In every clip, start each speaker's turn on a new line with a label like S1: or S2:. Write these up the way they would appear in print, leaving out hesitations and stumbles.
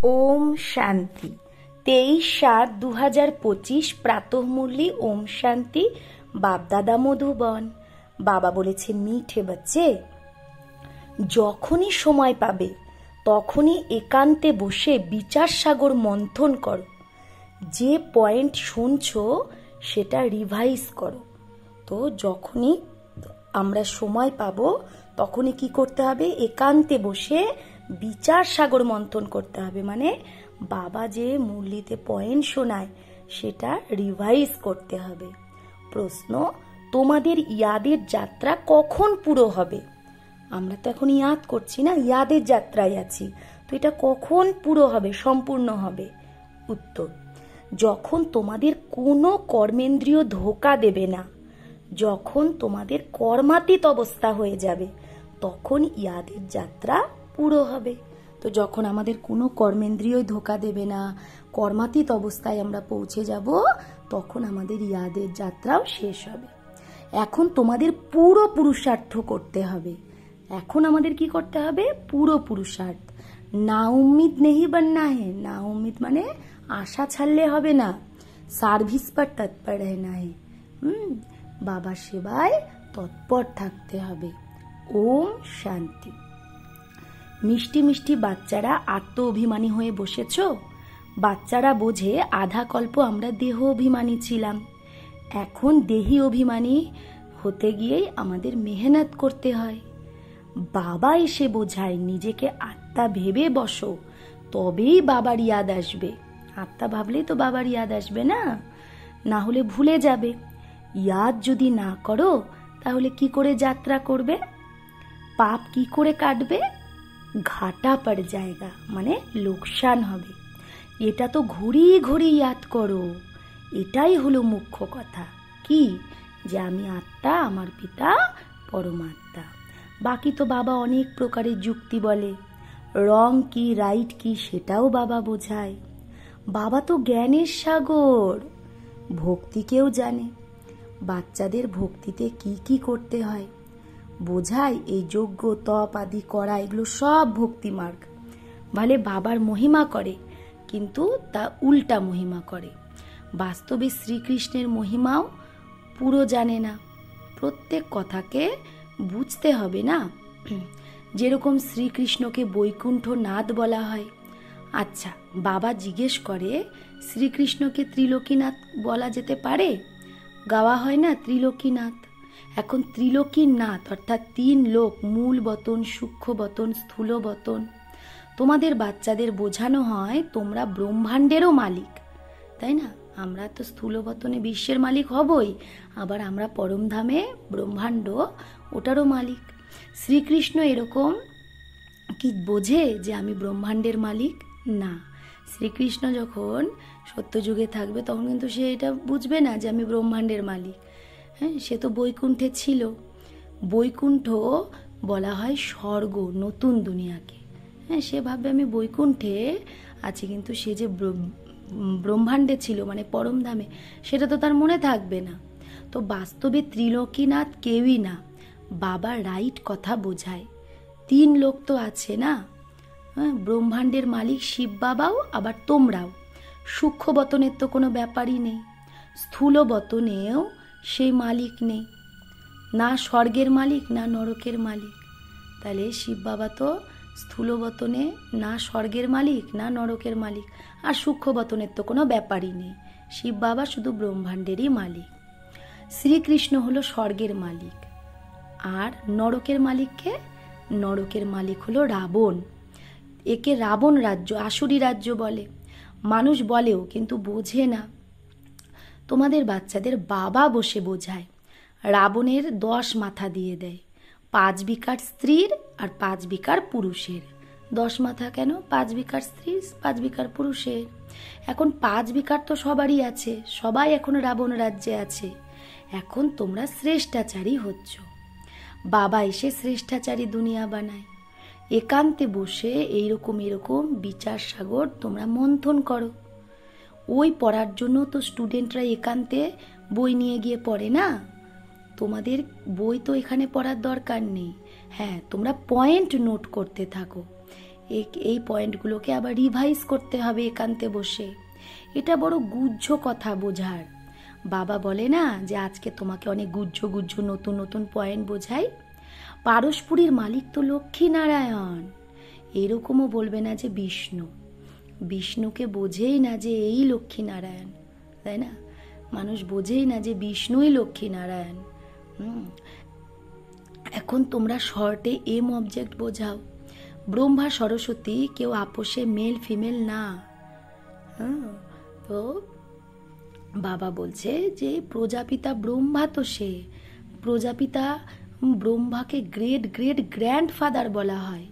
S1: ওম শান্তি। 23/7/2025 প্রাতঃমুরলি। ওম শান্তি। বাপদাদা মধুবন। বাবা বলেছে, মিঠে বাচ্চে, যখনই সময় পাবে তখনই একান্তে বসে বিচার সাগর মন্থন করো। যে পয়েন্ট শুনছো সেটা রিভাইজ করো। তো যখনই আমরা সময় পাবো তখনই কি করতে হবে? একান্তে বসে বিচার সাগর মন্থন করতে হবে। মানে বাবা যে মুরলিতে পয়েন্ট শোনায় সেটা রিভাইজ করতে হবে। প্রশ্ন, তোমাদের ইয়াদের যাত্রা কখন পুরো হবে? আমরা তো এখন ইয়াদ করছি না, ইয়াদের যাত্রায় আছি। তো এটা কখন পুরো হবে, সম্পূর্ণ হবে? উত্তর, যখন তোমাদের কোনো কর্মেন্দ্রিয় ধোঁকা দেবে না, যখন তোমাদের কর্মাতীত অবস্থা হয়ে যাবে, তখন ইয়াদের যাত্রা পুরো হবে। তো যখন আমাদের কোনো কর্মেন্দ্রিয় ধোঁকা দেবে না, কর্মাতীত অবস্থায় আমরা পৌঁছে যাব, তখন আমাদের ইয়াদের যাত্রাও শেষ হবে। এখন তোমাদের পুরো পুরুষার্থ করতে হবে। এখন আমাদের কি করতে হবে? পুরো পুরুষার্থ। না উম্মিদ নেহি বাননা হে। না উম্মিদ মানে আশা ছাড়লে হবে না। সার্ভিস পর তৎপর रहना है। বাবার সেবায় তৎপর থাকতে হবে। ওম শান্তি। মিষ্টি মিষ্টি বাচ্চারা আত্ম অভিমানী হয়ে বসেছ? বাচ্চারা বোঝে আধা কল্প আমরা দেহ অভিমানী ছিলাম, এখন দেহি অভিমানী হতে গিয়েই আমাদের মেহনত করতে হয়। বাবা এসে বোঝায় নিজেকে আত্মা ভেবে বসো, তবেই বাবার ইয়াদ আসবে। আত্মা ভাবলেই তো বাবার ইয়াদ আসবে না, না হলে ভুলে যাবে। ইয়াদ যদি না করো তাহলে কি করে যাত্রা করবে? পাপ কি করে কাটবে? ঘাটা পড় যায়গা, মানে লোকসান হবে। এটা তো ঘুরি ঘুরি ইয়াদ করো। এটাই হলো মুখ্য কথা, কি যে আমি আত্মা, আমার পিতা পরমাত্মা। বাকি তো বাবা অনেক প্রকারের যুক্তি বলে, রং কি রাইট কি সেটাও বাবা বোঝায়। বাবা তো জ্ঞানের সাগর, ভক্তিকেও জানে। বাচ্চাদের ভক্তিতে কি কি করতে হয় বোঝায়। এই যজ্ঞ তপ আদি করা, এগুলো সব ভক্তি মার্গ। ভালে বাবার মহিমা করে, কিন্তু তা উল্টা মহিমা করে। বাস্তবে শ্রীকৃষ্ণের মহিমাও পুরো জানে না। প্রত্যেক কথাকে বুঝতে হবে না। যেরকম শ্রীকৃষ্ণকে বৈকুণ্ঠ নাথ বলা হয়। আচ্ছা, বাবা জিজ্ঞেস করে, শ্রীকৃষ্ণকে ত্রিলোকীনাথ বলা যেতে পারে? গাওয়া হয় না ত্রিলোকীনাথ। এখন ত্রিলোকীনাথ অর্থাৎ 3 লোক, মূল বতন, সূক্ষ্ম বতন, স্থূল বতন। তোমাদের বাচ্চাদের বোঝানো হয় তোমরা ব্রহ্মাণ্ডেরও মালিক, তাই না? আমরা তো স্থূল বতনে বিশ্বের মালিক হবই, আবার আমরা পরমধামে ব্রহ্মাণ্ড, ওটারও মালিক। শ্রীকৃষ্ণ এরকম কি বোঝে যে আমি ব্রহ্মাণ্ডের মালিক? না। শ্রীকৃষ্ণ যখন সত্যযুগে থাকবে তখন কিন্তু সে এটা বুঝবে না যে আমি ব্রহ্মাণ্ডের মালিক। হ্যাঁ, সে তো বৈকুণ্ঠে ছিল। বৈকুণ্ঠ বলা হয় স্বর্গ, নতুন দুনিয়াকে। হ্যাঁ, সে ভাববে আমি বৈকুণ্ঠে আছি, কিন্তু সে যে ব্রহ্মাণ্ডে ছিল, মানে পরমধামে, সেটা তো তার মনে থাকবে না। তো বাস্তবে ত্রিলোকীনাথ কেউই না, বাবা রাইট কথা বোঝায়। 3 লোক তো আছে না, হ্যাঁ, ব্রহ্মাণ্ডের মালিক শিব বাবাও, আবার তোমরাও। সূক্ষ্ম বতনের তো কোনো ব্যাপারই নেই, স্থূল বতনেও সেই মালিক নেই, না স্বর্গের মালিক না নরকের মালিক। তাহলে শিব বাবা তো স্থূল বতনে না স্বর্গের মালিক না নরকের মালিক, আর সূক্ষ্ম বতনের তো কোনো ব্যাপারই নেই। শিব বাবা শুধু ব্রহ্মাণ্ডেরই মালিক। শ্রীকৃষ্ণ হলো স্বর্গের মালিক। আর নরকের মালিককে? নরকের মালিক হলো রাবণ। একে রাবণ রাজ্য, আসুরি রাজ্য বলে। মানুষ বলেও, কিন্তু বোঝে না। তোমাদের বাচ্চাদের বাবা বসে বোঝায়। রাবণের 10 মাথা দিয়ে দেয়, 5 বিকার স্ত্রীর আর 5 বিকার পুরুষের। 10 মাথা কেন? 5 বিকার স্ত্রীর, 5 বিকার পুরুষের। এখন 5 বিকার তো সবারই আছে, সবাই এখন রাবণ রাজ্যে আছে। এখন তোমরা শ্রেষ্ঠাচারী হচ্ছ। বাবা এসে শ্রেষ্ঠাচারী দুনিয়া বানায়। একান্তে বসে এইরকম এরকম বিচার সাগর তোমরা মন্থন করো। ওই পড়ার জন্য তো স্টুডেন্টরা একান্তে বই নিয়ে গিয়ে পড়ে না। তোমাদের বই তো এখানে পড়ার দরকার নেই। হ্যাঁ, তোমরা পয়েন্ট নোট করতে থাকো। এই পয়েন্টগুলোকে আবার রিভাইজ করতে হবে একান্তে বসে। এটা বড় গুহ্য কথা বোঝার। বাবা বলে না যে আজকে তোমাকে অনেক গুহ্য গুহ্য নতুন নতুন পয়েন্ট বোঝাই। পারস্পুরীর মালিক তো লক্ষ্মী নারায়ণ। এরকমও বলবে না যে বিষ্ণু, বিষ্ণুকে বোঝেই না যে এই লক্ষ্মী নারায়ণ, তাই না? মানুষ বোঝেই না যে বিষ্ণুই লক্ষ্মী নারায়ণ। এখন তোমরা শর্টে এম অবজেক্ট বোঝাও। ব্রহ্মা সরস্বতী কেউ আপোষে মেল ফিমেল না। তো বাবা বলছে যে প্রজাপিতা ব্রহ্মা, তো সে প্রজাপিতা ব্রহ্মাকে গ্রেট গ্রেট গ্র্যান্ডফাদার বলা হয়,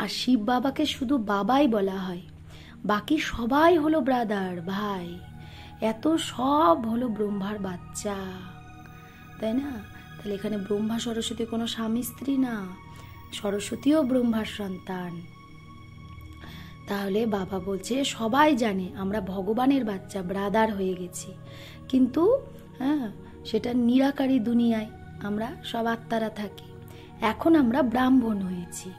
S1: আর শিব বাবাকে শুধু বাবাই বলা হয়। বাকি সবাই হলো ব্রাদার, ভাই। এত সব হলো ব্রহ্মার বাচ্চা, তাই না? তাহলে এখানে ব্রহ্মা সরস্বতী কোনো স্বামী স্ত্রী না, সরস্বতীও ব্রহ্মার সন্তান। তাহলে বাবা বলছে সবাই জানে আমরা ভগবানের বাচ্চা, ব্রাদার হয়ে গেছি, কিন্তু সেটা নিরাকারী দুনিয়ায় আমরা সব আত্মারা থাকি। এখন আমরা ব্রাহ্মণ হয়েছি।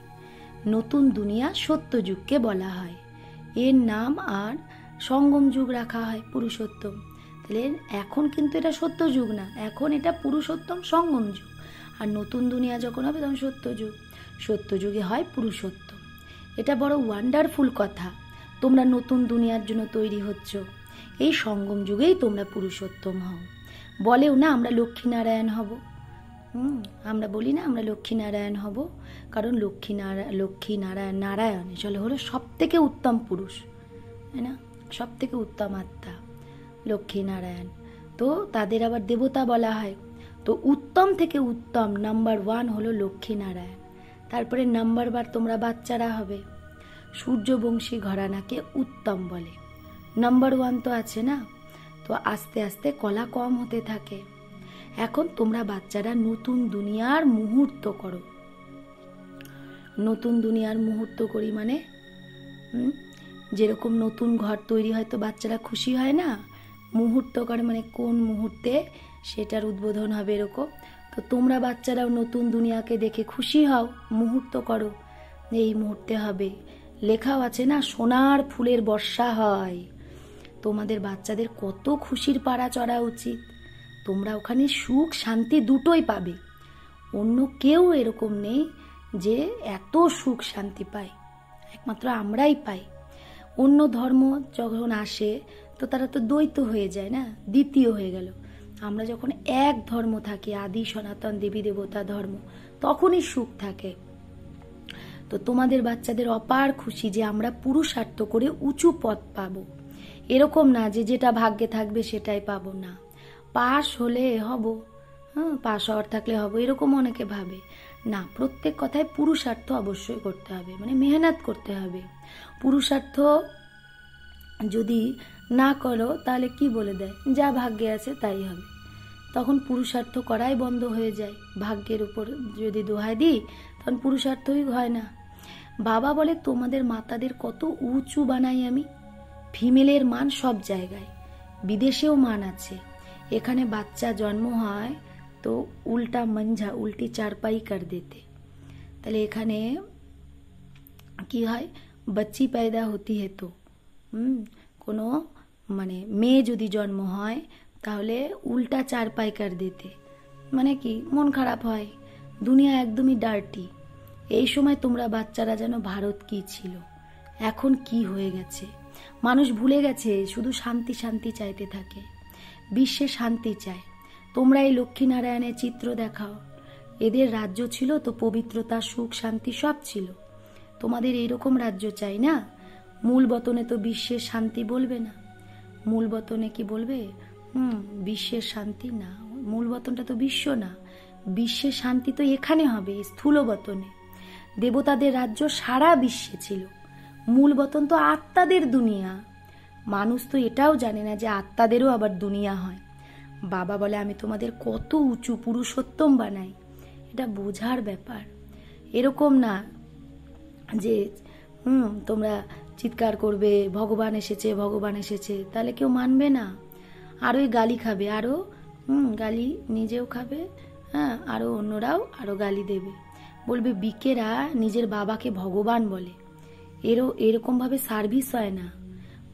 S1: নতুন দুনিয়া সত্যযুগকে বলা হয়। এর নাম আর সঙ্গম যুগ রাখা হয়, পুরুষোত্তম। তাহলে এখন কিন্তু এটা সত্যযুগ না, এখন এটা পুরুষোত্তম সঙ্গম যুগ। আর নতুন দুনিয়া যখন হবে তখন সত্যযুগ। সত্যযুগে হয় পুরুষোত্তম। এটা বড় ওয়ান্ডারফুল কথা। তোমরা নতুন দুনিয়ার জন্য তৈরি হচ্ছ, এই সঙ্গম যুগেই তোমরা পুরুষোত্তম হও। বলেও না আমরা লক্ষ্মীনারায়ণ হব। আমরা বলি না আমরা লক্ষ্মীনারায়ণ হব, কারণ লক্ষ্মীনারায়ণ নারায়ণ আসলে হলো সব থেকে উত্তম পুরুষ, তাই না? সব থেকে উত্তম আত্মা লক্ষ্মীনারায়ণ। তো তাদের আবার দেবতা বলা হয়। তো উত্তম থেকে উত্তম নাম্বার 1 হলো লক্ষ্মীনারায়ণ। তারপরে নাম্বার বার তোমরা বাচ্চারা হবে। সূর্যবংশী ঘরানাকে উত্তম বলে। নাম্বার 1 তো আছে না, তো আস্তে আস্তে কলা কম হতে থাকে। এখন তোমরা বাচ্চারা নতুন দুনিয়ার মুহূর্ত করো। নতুন দুনিয়ার মুহূর্ত করি মানে যেরকম নতুন ঘর তৈরি হয় তো বাচ্চারা খুশি হয় না, মুহূর্ত করে মানে কোন মুহূর্তে সেটার উদ্বোধন হবে এরকম। তো তোমরা বাচ্চারাও নতুন দুনিয়াকে দেখে খুশি হও, মুহূর্ত করো এই মুহূর্তে হবে। লেখাও আছে না, সোনার ফুলের বর্ষা হয়। তোমাদের বাচ্চাদের কত খুশির পাড়া চড়া উচিত। তোমরা ওখানে সুখ শান্তি দুটোই পাবে। অন্য কেউ এরকম নেই যে এত সুখ শান্তি পায়, একমাত্র আমরাই পাই। অন্য ধর্ম যখন আসে তো তারা তো দ্বৈত হয়ে যায় না, দ্বিতীয় হয়ে গেল। আমরা যখন এক ধর্ম থাকি, আদি সনাতন দেবী দেবতা ধর্ম, তখনই সুখ থাকে। তো তোমাদের বাচ্চাদের অপার খুশি যে আমরা পুরুষার্থ করে উঁচু পদ পাবো। এরকম না যে যেটা ভাগ্যে থাকবে সেটাই পাবো না, পাশ হলে হব, পাশ হওয়ার থাকলে হব, এরকম অনেকে ভাবে না। প্রত্যেক কথায় পুরুষার্থ অবশ্যই করতে হবে, মানে মেহনত করতে হবে। পুরুষার্থ যদি না করো তাহলে কি বলে দেয়, যা ভাগ্যে আছে তাই হবে। তখন পুরুষার্থ করাই বন্ধ হয়ে যায়। ভাগ্যের উপর যদি দোহাই দিই তখন পুরুষার্থই হয় না। বাবা বলে তোমাদের মাতাদের কত উঁচু বানাই আমি। ফিমেলের মান সব জায়গায়, বিদেশেও মান আছে। এখানে বাচ্চা জন্ম হয় তো উল্টা মঞ্ঝা, উল্টি চারপাই কর দিতে। তাহলে এখানে কি হয়, বাচ্চি পয়দা হতি হে তো কোনো মানে মেয়ে যদি জন্ম হয় তাহলে উল্টা চারপাই কর দিতে, মানে কি মন খারাপ হয়, দুনিয়া একদমই ডার্টি। এই সময় তোমরা বাচ্চারা যেন ভারত কি ছিল, এখন কি হয়ে গেছে। মানুষ ভুলে গেছে, শুধু শান্তি শান্তি চাইতে থাকে, বিশ্বে শান্তি চায়। তোমরা এই লক্ষ্মীনারায়ণের চিত্র দেখাও। এদের রাজ্য ছিল তো পবিত্রতা, সুখ শান্তি সব ছিল। তোমাদের এইরকম রাজ্য চাই না। মূল বতনে তো বিশ্বের শান্তি বলবে না। মূল বতনে কি বলবে, বিশ্বের শান্তি না, মূল বতনটা তো বিশ্ব না। বিশ্বের শান্তি তো এখানে হবে, স্থূল বতনে। দেবতাদের রাজ্য সারা বিশ্বে ছিল, মূল বতন তো আত্মাদের দুনিয়া। মানুষ তো এটাও জানে না যে আত্মাদেরও আবার দুনিয়া হয়। বাবা বলে আমি তোমাদের কত উঁচু পুরুষোত্তম বানাই, এটা বোঝার ব্যাপার। এরকম না যে তোমরা চিৎকার করবে ভগবান এসেছে ভগবান এসেছে, তাহলে কেউ মানবে না। আরোই গালি খাবে, আরো গালি নিজেও খাবে, আরো অন্যরাও আরো গালি দেবে। বলবে বিকেরা নিজের বাবাকে ভগবান বলে, এরকমভাবে সার্ভিস হয় না।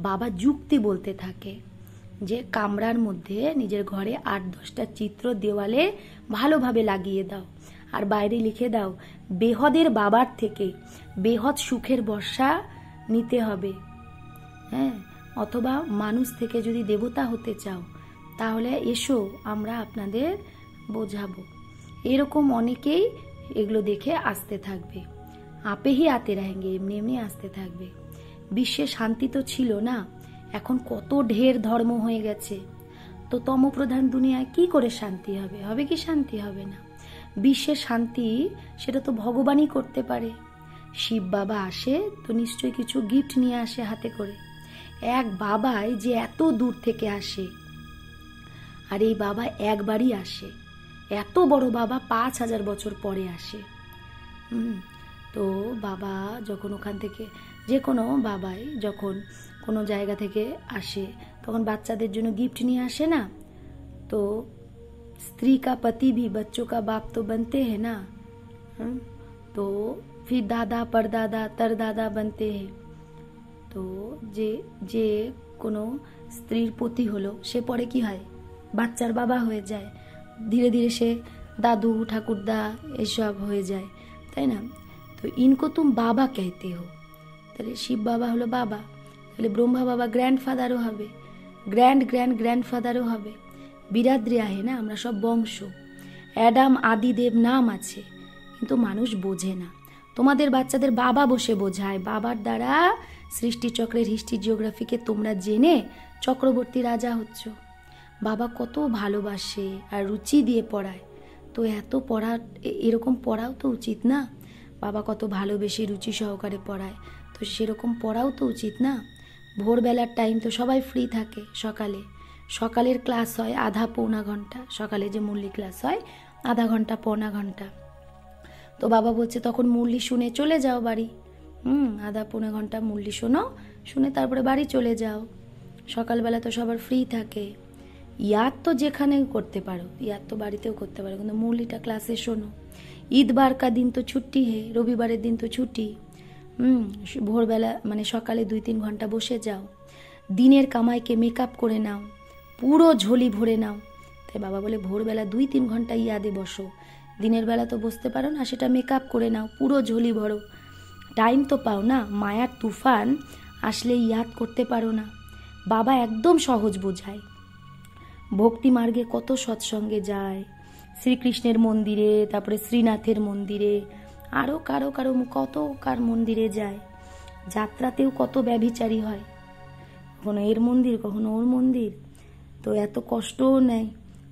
S1: বাবা যুক্তি বলতে থাকে যে কামরার মধ্যে নিজের ঘরে 8-10টা চিত্র দেওয়ালে ভালোভাবে লাগিয়ে দাও, আর বাইরে লিখে দাও বেহদের বাবার থেকে বেহদ সুখের বর্ষা নিতে হবে। হ্যাঁ, অথবা মানুষ থেকে যদি দেবতা হতে চাও তাহলে এসো, আমরা আপনাদের বোঝাবো। এরকম অনেকেই এগুলো দেখে আসতে থাকবে, আপে হি আতে रहेंगे, এমনি এমনি আসতে থাকবে। বিশ্বে শান্তি তো ছিল না, এখন কত ঢের ধর্ম হয়ে গেছে, তো তমপ্রধান দুনিয়ায় কি করে শান্তি হবে? হবে কি? শান্তি হবে না। বিশ্বের শান্তি সেটা তো ভগবানই করতে পারে। শিব বাবা আসে তো নিশ্চয়ই কিছু গিফট নিয়ে আসে হাতে করে। এক বাবাই যে এত দূর থেকে আসে, আর এই বাবা একবারই আসে, এত বড় বাবা 5000 বছর পরে আসে। তো বাবা যখন ওখান থেকে, যে কোনো বাবাই যখন কোনো জায়গা থেকে আসে তখন বাচ্চাদের জন্য গিফট নিয়ে আসে না। তো স্ত্রী কা পতি ভি बच्चों का बाप तो बनते हैं ना, तो फिर दादा परदादा तरदादा बनते हैं। তো যে কোনো স্ত্রীর পতি হলো সে পরে কি হয়? বাচ্চার বাবা হয়ে যায়, ধীরে ধীরে সে দাদু ঠাকুরদা এসব হয়ে যায়, তাই না? তো ইনকো তুম বাবা कहते हो, তাহলে শিব বাবা হলো বাবা, তাহলে ব্রহ্মা বাবা গ্র্যান্ডফাদারও হবে, গ্র্যান্ডফাদারও হবে। বিরাদ্রি আহে না, আমরা সব বংশ। অ্যাডাম আদিদেব নাম আছে, কিন্তু মানুষ বোঝে না। তোমাদের বাচ্চাদের বাবা বসে বোঝায়, বাবার দ্বারা সৃষ্টিচক্রের হিস্ট্রি জিওগ্রাফিকে তোমরা জেনে চক্রবর্তী রাজা হচ্ছ। বাবা কত ভালোবাসে আর রুচি দিয়ে পড়ায়, তো এত পড়া, এরকম পড়াও তো উচিত না। বাবা কত ভালোবেসে রুচি সহকারে পড়ায়, তো সেরকম পড়াও তো উচিত না। ভোরবেলার টাইম তো সবাই ফ্রি থাকে, সকালের ক্লাস হয় আধা পৌনা ঘন্টা, সকালে যে মুরলি ক্লাস হয় আধা ঘন্টা পৌনা ঘন্টা। তো বাবা বলছে তখন মুরলি শুনে চলে যাও বাড়ি, আধা পৌনে ঘন্টা মুরলি শোনো, শুনে তারপরে বাড়ি চলে যাও। সকালবেলা তো সবার ফ্রি থাকে। ইয়াদ তো যেখানে করতে পারো, ইয়াদ তো বাড়িতেও করতে পারো, কিন্তু মুরলিটা ক্লাসে শোনো। ঈদবার কা দিন তো ছুটি হে, রবিবারের দিন তো ছুটি। ভোরবেলা মানে সকালে 2-3 ঘন্টা বসে যাও, দিনের কামাইকে মেকআপ করে নাও, পুরো ঝোলি ভরে নাও। তাই বাবা বলে ভোরবেলা 2-3 ঘন্টা ইয়াদে বসো, দিনের বেলা তো বসতে পারো না, সেটা মেকআপ করে নাও, পুরো ঝোলি ভরো। টাইম তো পাও না, মায়ার তুফান আসলে ইয়াদ করতে পারো না। বাবা একদম সহজ বোঝায়। ভক্তি মার্গে কত সৎসঙ্গে যায়, শ্রীকৃষ্ণের মন্দিরে, তারপরে শ্রীনাথের মন্দিরে, আরও কারো কত কার মন্দিরে যায়। যাত্রাতেও কত ব্যভিচারী হয়, কখনো এর মন্দির কখনো ওর মন্দির, তো এত কষ্টও নেয়,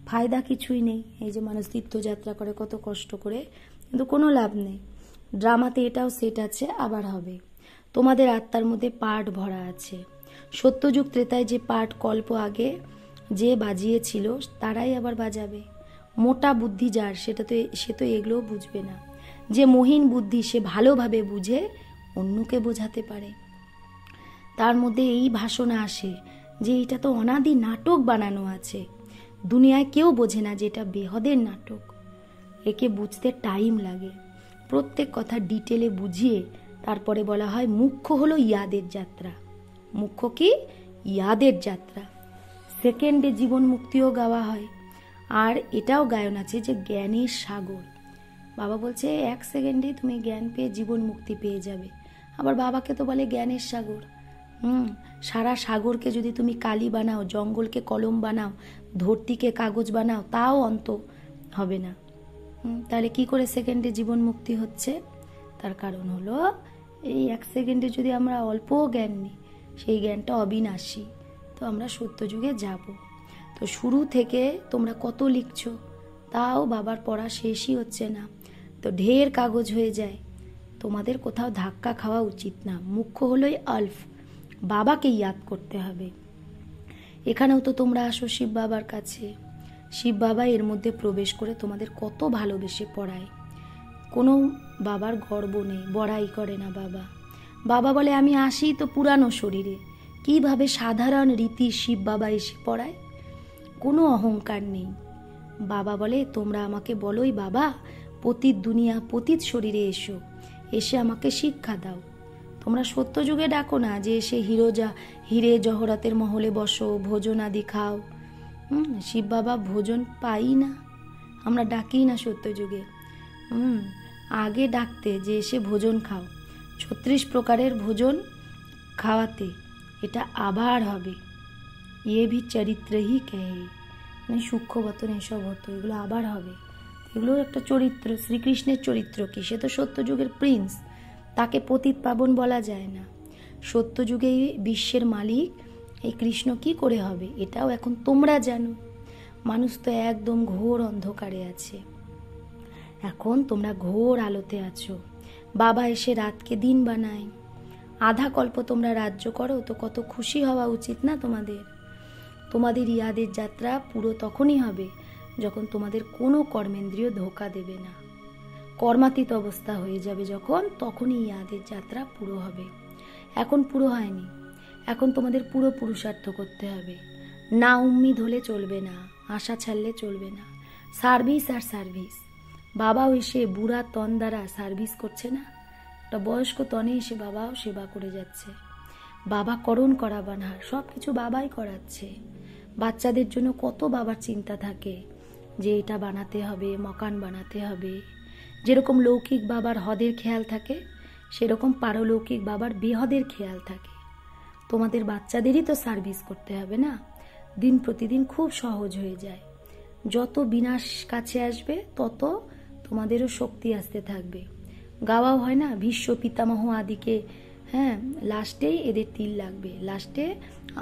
S1: ফায়দা কিছুই নেই। এই যে মানুষ তীর্থযাত্রা করে কত কষ্ট করে, কিন্তু কোনো লাভ নেই। ড্রামাতে এটাও সেট আছে, আবার হবে। তোমাদের আত্মার মধ্যে পাঠ ভরা আছে। সত্যযুগ ত্রেতায় যে পাঠ কল্প আগে যে বাজিয়েছিল তারাই আবার বাজাবে। মোটা বুদ্ধি যার, সে তো এগুলোও বুঝবে না। যে মহিন বুদ্ধি সে ভালোভাবে বুঝে অন্যকে বোঝাতে পারে। তার মধ্যে এই ভাষণা আসে যে এটা তো অনাদি নাটক বানানো আছে, দুনিয়ায় কেউ বোঝে না যে এটা বেহদের নাটক। একে বুঝতে টাইম লাগে, প্রত্যেক কথা ডিটেলে বুঝিয়ে তারপরে বলা হয় মুখ্য হলো ইয়াদের যাত্রা। মুখ্য কি? ইয়াদের যাত্রা। সেকেন্ডে জীবন মুক্তিও গাওয়া হয়, আর এটাও গায়ন আছে যে জ্ঞানের সাগর। বাবা বলছে 1 সেকেন্ডে তুমি জ্ঞান পেয়ে জীবন মুক্তি পেয়ে যাবে। আবার বাবাকে তো বলে জ্ঞানের সাগর। সারা সাগরকে যদি তুমি কালি বানাও, জঙ্গলকে কলম বানাও, ধরতিকে কাগজ বানাও, তাও অন্ত হবে না। তাহলে কি করে সেকেন্ডে জীবন মুক্তি হচ্ছে? তার কারণ হলো এই 1 সেকেন্ডে যদি আমরা অল্প জ্ঞান নিই, সেই জ্ঞানটা অবিনাশী, তো আমরা সত্যযুগে যাব। তো শুরু থেকে তোমরা কত লিখছো, তাও বাবার পড়া শেষই হচ্ছে না, তো ঢের কাগজ হয়ে যায়। তোমাদের কোথাও ধাক্কা খাওয়া উচিত না। মুখ্য হলোই আলফ, বাবাকে ইয়াদ করতে হবে। এখানেও তো তোমরা আসো শিব বাবার কাছে, শিব বাবা এর মধ্যে প্রবেশ করে তোমাদের কত ভালোবেসে পড়ায়। কোনো বাবার গর্ব নেই, বড়াই করে না বাবা। বাবা বলে আমি আসি তো পুরানো শরীরে, কিভাবে সাধারণ রীতি শিব বাবা এসে পড়ায়, কোনো অহংকার নেই। বাবা বলে তোমরা আমাকে বলোই বাবা পতিত দুনিয়া পতিত শরীরে এসো, এসে আমাকে শিক্ষা দাও। তোমরা সত্য যুগে ডাকো না যে এসে হিরে জহরতের মহলে বসো, ভোজন আদি খাও। শিব বাবা ভোজন পাই না, আমরা ডাকি না সত্য যুগে। আগে ডাকতে যে এসে ভোজন খাও, 36 প্রকারের ভোজন খাওয়াতে, এটা আবার হবে। ইয়ে ভি চরিত্রই কহে, মানে সূক্ষ্মবতন এসব হতো, এগুলো আবার হবে। এগুলো একটা চরিত্র, শ্রীকৃষ্ণের চরিত্র কি, সে তো সত্যযুগের প্রিন্স, তাকে পতিত পাবন বলা যায় না। সত্যযুগে বিশ্বের মালিক এই কৃষ্ণ কি করে হবে, এটাও এখন তোমরা জানো। মানুষ তো একদম ঘোর অন্ধকারে আছে, এখন তোমরা ঘোর আলোতে আছো। বাবা এসে রাতকে দিন বানায়, আধা কল্প তোমরা রাজ্য করো, তো কত খুশি হওয়া উচিত না তোমাদের। তোমাদের ইয়াদের যাত্রা পুরো তখনই হবে যখন তোমাদের কোনো কর্মেন্দ্রিয় ধোকা দেবে না, কর্মাতীত অবস্থা হয়ে যাবে যখন, তখনই ইয়াদের যাত্রা পুরো হবে। এখন পুরো হয়নি, এখন তোমাদের পুরো পুরুষার্থ করতে হবে। না উম্মিদ হলে চলবে না, আশা ছাড়লে চলবে না, সার্ভিস আর সার্ভিস। বাবাও এসে বুড়া তন দ্বারা সার্ভিস করছে না, একটা বয়স্ক তনে এসে বাবাও সেবা করে যাচ্ছে। বাবা করণ করাবানহার সব কিছু বাবাই করাচ্ছে। বাচ্চাদের জন্য কত বাবার চিন্তা থাকে যে এটা বানাতে হবে, মকান বানাতে হবে। যেরকম লৌকিক বাবার হদের খেয়াল থাকে, সেরকম পারলৌকিক বাবার বেহদের খেয়াল থাকে। তোমাদের বাচ্চাদেরই তো সার্ভিস করতে হবে না, দিন প্রতিদিন খুব সহজ হয়ে যায়। যত বিনাশ কাছে আসবে তত তোমাদেরও শক্তি আসতে থাকবে। গাওয়াও হয় না, ভীষ্ম পিতামহ আদিকে, লাস্টেই এদের তিল লাগবে, লাস্টে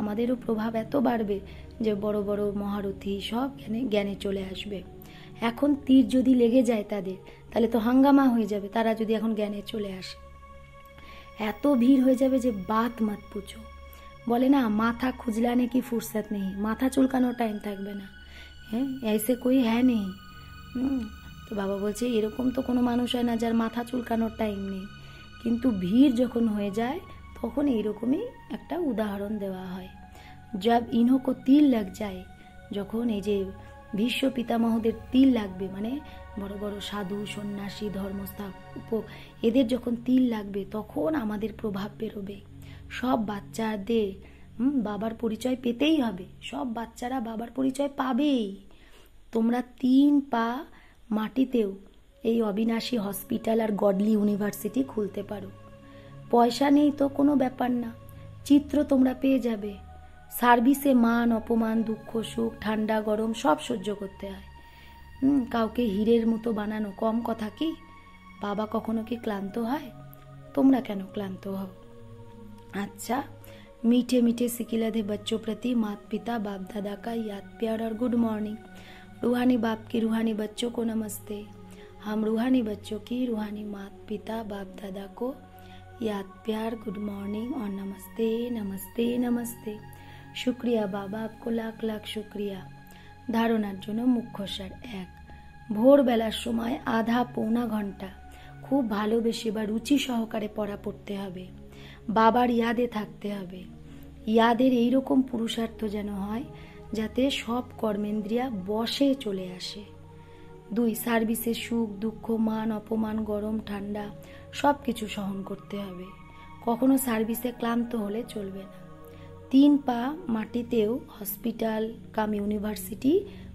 S1: আমাদেরও প্রভাব এত বাড়বে যে বড় বড় মহারথী সব জ্ঞানে চলে আসবে। এখন তীর যদি লেগে যায় তাদের, তাহলে তো হাঙ্গামা হয়ে যাবে। তারা যদি এখন জ্ঞানে চলে আসে, এত ভিড় হয়ে যাবে যে বাত মত পুছো। বলে না, মাথা খুজলানে কি ফুরসত নেই, মাথা চুলকানোর টাইম থাকবে না। এসে কই হ্যাঁ নেই। তো বাবা বলছে এরকম তো কোনো মানুষ হয় না যার মাথা চুলকানোর টাইম নেই, কিন্তু ভিড় যখন হয়ে যায় তখন এইরকমই একটা উদাহরণ দেওয়া হয়। জব ইনহো তিল লাগ যায়, যখন এই যে ভীষ্ম পিতামহদের তিল লাগবে, মানে বড় বড় সাধু সন্ন্যাসী ধর্মস্থাপক, এদের যখন তিল লাগবে তখন আমাদের প্রভাব বেরোবে। সব বাচ্চাদের বাবার পরিচয় পেতেই হবে, সব বাচ্চারা বাবার পরিচয় পাবেই। তোমরা 3 পা মাটিতেও এই অবিনাশী হসপিটাল আর গডলি ইউনিভার্সিটি খুলতে পারো। পয়সা নেই তো কোনো ব্যাপার না, চিত্র তোমরা পেয়ে যাবে। সার্ভিসে মান অপমান, দুঃখ সুখ, ঠান্ডা গরম সব সহ্য করতে হয়। কাউকে হীরের মতো বানানো কম কথা কি? বাবা কখনো কি ক্লান্ত হয়? তোমরা কেন ক্লান্ত হও? अच्छा, मीठे मीठे सिकिलधे बच्चों प्रति माता पिता बाप दादा का याद प्यार और गुड मॉर्निंग। रूहानी बाप की रूहानी बच्चों को नमस्ते। हम रूहानी बच्चों की रूहानी माता पिता बाप दादा को याद प्यार, गुड मॉर्निंग और नमस्ते नमस्ते नमस्ते। शुक्रिया बाबा, आपको लाख लाख शुक्रिया। धारणार जोनो मुख्यसार 1, ভোরবেলার সময় আধা পৌনা ঘন্টা খুব ভালোবেসে বা রুচি সহকারে পড়া পড়তে হবে। বাবার ইয়াদে থাকতে হবে। ইয়াদের এইরকম পুরুষার্থ যেন হয় যাতে সব কর্মেন্দ্রিয়া বশে চলে আসে। 2, সার্ভিসে সুখ দুঃখ মান অপমান গরম ঠান্ডা সব কিছু সহন করতে হবে, কখনো সার্ভিসে ক্লান্ত হলে চলবে না। 3 পা মাটিতেও হসপিটাল কাম ইউনিভার্সিটি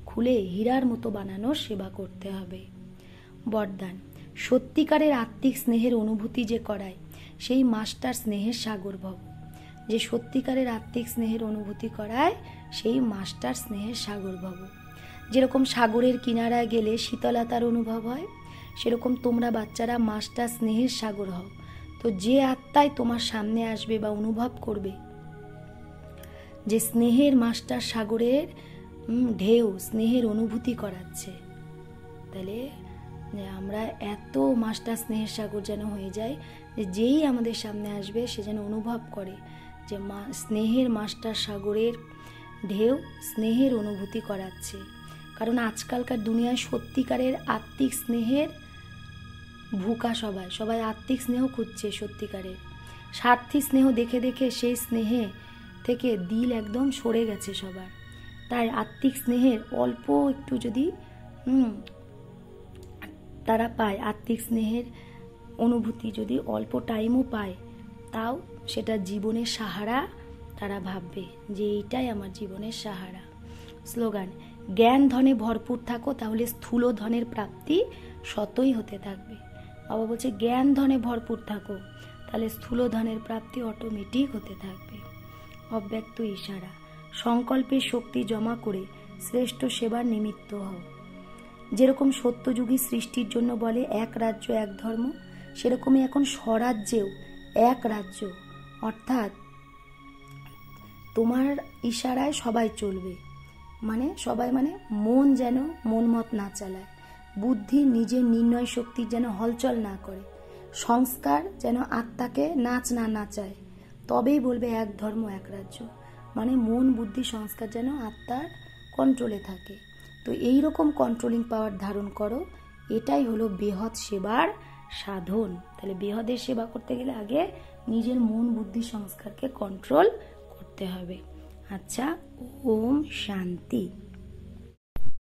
S1: খুলে হীরার মতো বানানোর সেবা করতে হবে। বরদান, সত্যিকারের আত্মিক স্নেহের অনুভূতি যে করায় সেই মাস্টার স্নেহের সাগর ভব। যে সত্যিকারের আত্মিক স্নেহের অনুভূতি করায় সেই মাস্টার স্নেহের সাগর ভব। যেরকম সাগরের কিনারায় গেলে শীতলতার অনুভব হয়, সেরকম তোমরা বাচ্চারা মাস্টার স্নেহের সাগর হও। তো যে আত্মায় তোমার সামনে আসবে বা অনুভব করবে যে স্নেহের মাস্টার সাগরের ঢেউ স্নেহের অনুভূতি করাচ্ছে, তাহলে আমরা এত মাস্টার স্নেহের সাগর যেন হয়ে যায় যে যেই আমাদের সামনে আসবে সে যেন অনুভব করে যে স্নেহের মাস্টার সাগরের ঢেউ স্নেহের অনুভূতি করাচ্ছে। কারণ আজকালকার দুনিয়ায় সত্যিকারের আত্মিক স্নেহের ভুকা সবাই আত্মিক স্নেহ খুঁজছে। সত্যিকারের স্বার্থী স্নেহ দেখে দেখে সেই স্নেহে থেকে দিল একদম সরে গেছে সবার। তাই আত্মিক স্নেহের অল্প একটু যদি তারা পায়, আত্মিক স্নেহের অনুভূতি যদি অল্প টাইমও পায়, তাও সেটা জীবনের সাহারা তারা ভাববে যে এইটাই আমার জীবনের সাহারা। স্লোগান, জ্ঞান ধনে ভরপুর থাকো, তাহলে স্থূল ধনের প্রাপ্তি সতই হতে থাকবে। বাবা বলছে জ্ঞান ধনে ভরপুর থাকো, তাহলে স্থূল ধনের প্রাপ্তি অটোমেটিক হতে থাকবে। অব্যক্ত ইশারা, সংকল্পের শক্তি জমা করে শ্রেষ্ঠ সেবার নিমিত্ত হও। যেরকম সত্যযুগী সৃষ্টির জন্য বলে এক রাজ্য এক ধর্ম, সেরকমই এখন স্বরাজ্যেও এক রাজ্য, অর্থাৎ তোমার ইশারায় সবাই চলবে, মানে সবাই মানে মন যেন মন মত না চালায়, বুদ্ধি নিজের নির্ণয় শক্তির যেন হলচল না করে, সংস্কার যেন আত্মাকে নাচ না নাচায়, তবেই বলবে এক ধর্ম এক রাজ্য। মানে মন বুদ্ধি সংস্কার যেন আত্মার কন্ট্রোলে থাকে। তো এই রকম কন্ট্রোলিং পাওয়ার ধারণ করো, এটাই হলো বৃহৎ সেবার সাধন। তাহলে বৃহদের সেবা করতে গেলে আগে নিজের মন বুদ্ধি সংস্কারকে কন্ট্রোল করতে হবে। আচ্ছা, ওম শান্তি।